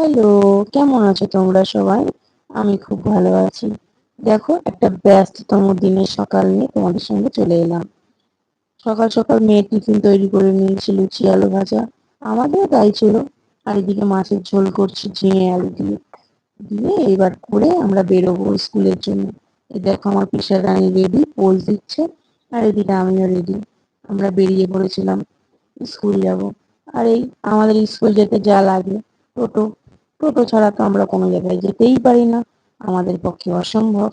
Hello, কেমন আছো তোমরা সবাই? আমি খুব ভালো আছি। দেখো, একটা ব্যস্ততম দিনের সকাল নিয়ে তোমাদের সঙ্গে চলে এলাম। সকাল সকাল মেয়ের টিফিন তৈরি করে নিয়েছি, লুচি আলু ভাজা। আমাদেরও তাই ছিল। আর এদিকে মাছের ঝোল করছি ঝিঙে আলু দিয়ে। দিয়ে এবার করে আমরা বেরোবো স্কুলের জন্য। এই দেখো, আমার পিসা রানী রেডি, পোজ দিচ্ছে। আর এদিকে আমিও রেডি। আমরা বেরিয়ে পড়েছিলাম, স্কুল যাব। আর এই আমাদের স্কুল যেতে যা লাগে, টোটো। টোটো ছাড়া তো আমরা কোনো জায়গায় যেতেই পারি না, আমাদের পক্ষে অসম্ভব।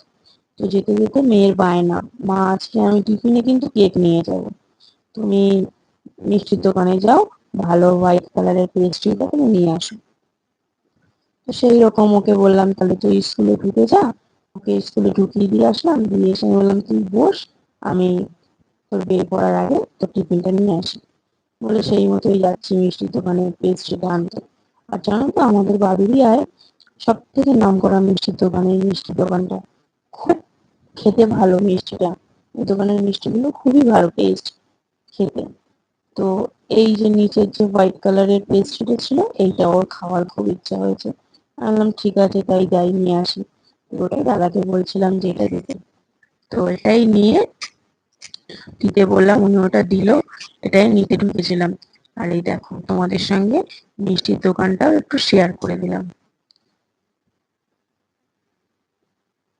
তো যেতে যেতে মেয়ের বায়না, মা আজকে আমি টিফিনে কিন্তু কেক নিয়ে যাব, তুমি মিষ্টির দোকানে যাও, ভালো হোয়াইট কালারের পেস্ট্রিটা তুমি নিয়ে আসো। তো সেই রকম ওকে বললাম, তাহলে তুই স্কুলে ঢুকে যা। ওকে স্কুলে ঢুকিয়ে দিয়ে আসলাম, দিয়ে এসে বললাম তুই বস, আমি তোর বের করার আগে তোর টিফিনটা নিয়ে আসি। বলে সেই মতোই যাচ্ছি মিষ্টির দোকানে পেস্ট্রিটা আনতে। আর জানো তো, আমাদের বাড়িরই সব থেকে নাম করা মিষ্টির দোকানে, এই মিষ্টির দোকানটা খুব খেতে ভালো মিষ্টিটা। এই দোকানের মিষ্টিগুলো খুবই ভালো টেস্ট খেতে। তো এই যে নিচের যে হোয়াইট কালারের পেস্ট্রিটা ছিল, এইটা ওর খাওয়ার খুব ইচ্ছা হয়েছে। আমি বললাম ঠিক আছে, তাই যাই নিয়ে আসি। তো ওটাই দাদাকে বলছিলাম যে এটা দিতে। তো এটাই নিয়ে দিতে বললাম, উনি ওটা দিল। এটাই নিতে ঢুকেছিলাম। আর এই দেখো, তোমাদের সঙ্গে মিষ্টির দোকানটাও একটু শেয়ার করে দিলাম।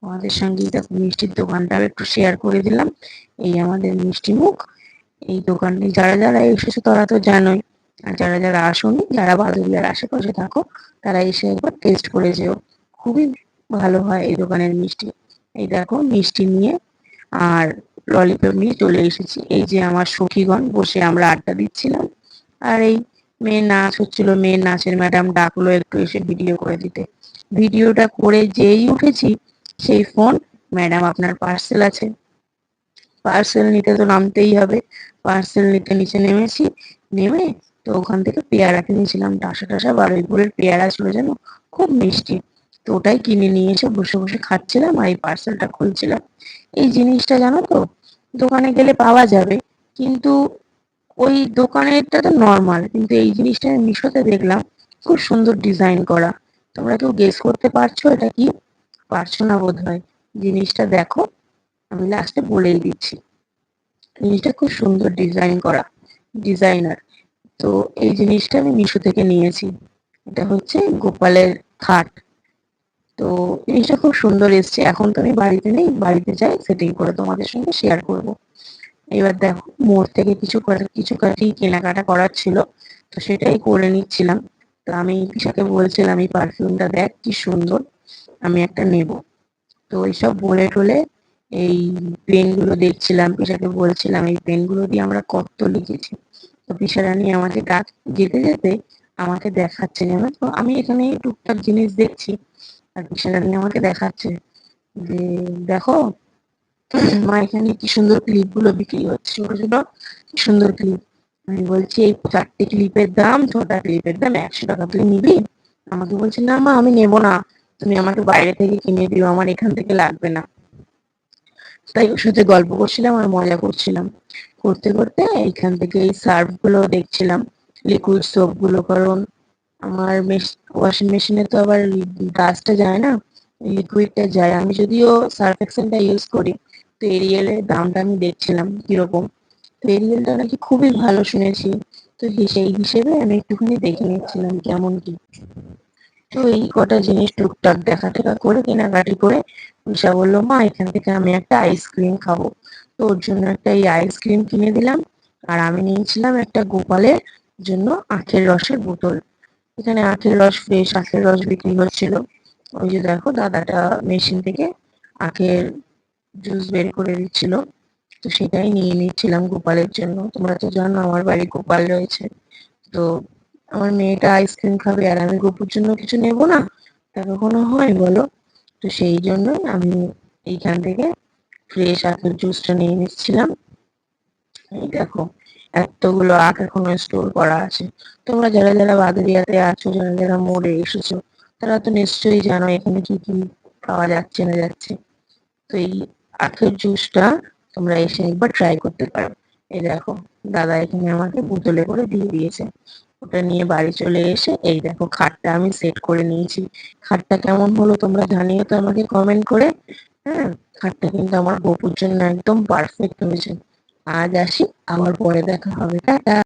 তোমাদের সঙ্গে দেখো, মিষ্টির দোকানটাও একটু শেয়ার করে দিলাম। এই আমাদের মিষ্টি মুখ। এই দোকানে যারা যারা এসেছো তারা তো জানোই। আর যারা যারা আসোনি, যারা বাদুড়িয়ার আশেপাশে থাকো, তারা এসে একবার টেস্ট করে যেও। খুবই ভালো হয় এই দোকানের মিষ্টি। এই দেখো, মিষ্টি নিয়ে আর ললিপপ নিয়ে চলে এসেছি। এই যে আমার সখীগণ বসে আমরা আড্ডা দিচ্ছিলাম। আর এই মেয়ের নাচ হচ্ছিল, মেয়ের নাচের ম্যাডাম ডাকলো একটু এসে ভিডিও করে দিতে। ভিডিওটা করে যেই উঠেছি, সেই ফোন, ম্যাডাম আপনার পার্সেল আছে। পার্সেল নিতে তো নামতেই হবে। পার্সেল নিতে নিচে নেমেছি। নেমে তো ওখান থেকে পেয়ারা কিনেছিলাম, টাসা টাসা বারুইপুরের পেয়ারা ছিল যেন, খুব মিষ্টি। তো ওটাই কিনে নিয়ে এসে বসে বসে খাচ্ছিলাম আর এই পার্সেলটা খুলছিলাম। এই জিনিসটা জানো তো, দোকানে গেলে পাওয়া যাবে, কিন্তু ওই দোকানেরটা তো নর্মাল, কিন্তু এই জিনিসটা আমি মিশোতে দেখলাম, খুব সুন্দর ডিজাইন করা। তোমরা কেউ গেস করতে পারছো এটা কি? পারছো না বোধ হয়। জিনিসটা দেখো, আমি লাস্টে বলেই দিচ্ছি। জিনিসটা খুব সুন্দর ডিজাইন করা, ডিজাইনার। তো এই জিনিসটা আমি মিশো থেকে নিয়েছি। এটা হচ্ছে গোপালের খাট। তো জিনিসটা খুব সুন্দর এসছে। এখন তো আমি বাড়িতে নেই, বাড়িতে যাই সেটিং করে তোমাদের সঙ্গে শেয়ার করব। এবার দেখো, মোড় থেকে কিছু কাটি কেনাকাটা করার ছিল, তো সেটাই করে নিচ্ছিলাম। তো আমি পিসাকে বলছিলাম এই পারফিউমটা দেখ কি সুন্দর, আমি একটা নেব। তো এইসব বলে টলে এই পেনগুলো দেখছিলাম, পিসাকে বলছিলাম এই পেনগুলো দিয়ে আমরা কত লিখেছি। তো পিসা রানী আমাকে যেতে যেতে আমাকে দেখাচ্ছে, জানো তো আমি এখানে টুকটাক জিনিস দেখছি, আর পিসা রানী আমাকে দেখাচ্ছে যে দেখো মা, এখানে কি সুন্দর ক্লিপ গুলো বিক্রি হচ্ছে, ছোট ছোট কি সুন্দর ক্লিপ। আমি বলছি এই 4টে ক্লিপের দাম, 6টা ক্লিপের দাম 100 টাকা, তুই নিবি? আমাকে বলছে না মা, আমি নেবো না, তুমি আমাকে বাইরে থেকে কিনে দিও, আমার এখান থেকে লাগবে না। তাই ওর সাথে গল্প করছিলাম আর মজা করছিলাম। করতে করতে এইখান থেকে এই সার্ফ গুলো দেখছিলাম, লিকুইড সোপ গুলো, কারণ আমার ওয়াশিং মেশিনে তো আবার ডাস্টটা যায় না, লিকুইডটা যায়। আমি যদিও সার্ফ এক্সেলটা ইউজ করি, তো এরিয়েলের দামটা আমি দেখছিলাম কিরকম। তো এরিয়েলটা নাকি খুবই ভালো শুনেছি। তো সেই হিসেবে আমি একটুখানি দেখে নিচ্ছিলাম কেমন কি। তো এই কটা জিনিস টুকটাক দেখা টেখা করে কেনাকাটি করে উষা বললো, মা এখান থেকে আমি একটা আইসক্রিম খাবো। তো ওর জন্য একটা এই আইসক্রিম কিনে দিলাম। আর আমি নিয়েছিলাম একটা গোপালের জন্য আখের রসের বোতল। এখানে আখের রস, ফ্রেশ আখের রস বিক্রি হচ্ছিল। ওই যে দেখো, দাদাটা মেশিন থেকে আখের জুস বের করে দিচ্ছিল। তো সেটাই নিয়ে নিচ্ছিলাম গোপালের জন্য। তোমরা তো জানো আমার বাড়ি গোপাল রয়েছে। তো আমার মেয়েটা আইসক্রিম খাবে আর আমি গপুর জন্য কিছু নেব না, তা কখনো হয় বলো? তো সেই জন্যই আমি এইখান থেকে ফ্রেশ আখের জুসটা নিয়ে নিচ্ছিলাম। এই দেখো, এতগুলো আখ এখনো স্টোর করা আছে। তোমরা যারা যারা বাদুড়িয়াতে আছো, যারা যারা মোড়ে এসেছো, তারা তো নিশ্চয়ই জানো এখানে কি কি পাওয়া যাচ্ছে না যাচ্ছে। তো এই আখের জুসটা তোমরা এসে একবার ট্রাই করতে পারো। এই দেখো, দাদা এখানে আমাকে বোতলে করে দিয়ে দিয়েছে। ওটা নিয়ে বাড়ি চলে এসে এই দেখো খাটটা আমি সেট করে নিয়েছি। খাটটা কেমন হলো তোমরা জানিও তো আমাকে কমেন্ট করে। হ্যাঁ, খাটটা কিন্তু আমার গপুর জন্য একদম পারফেক্ট হয়েছে। আজ আসি, আবার পরে দেখা হবে, টাটা।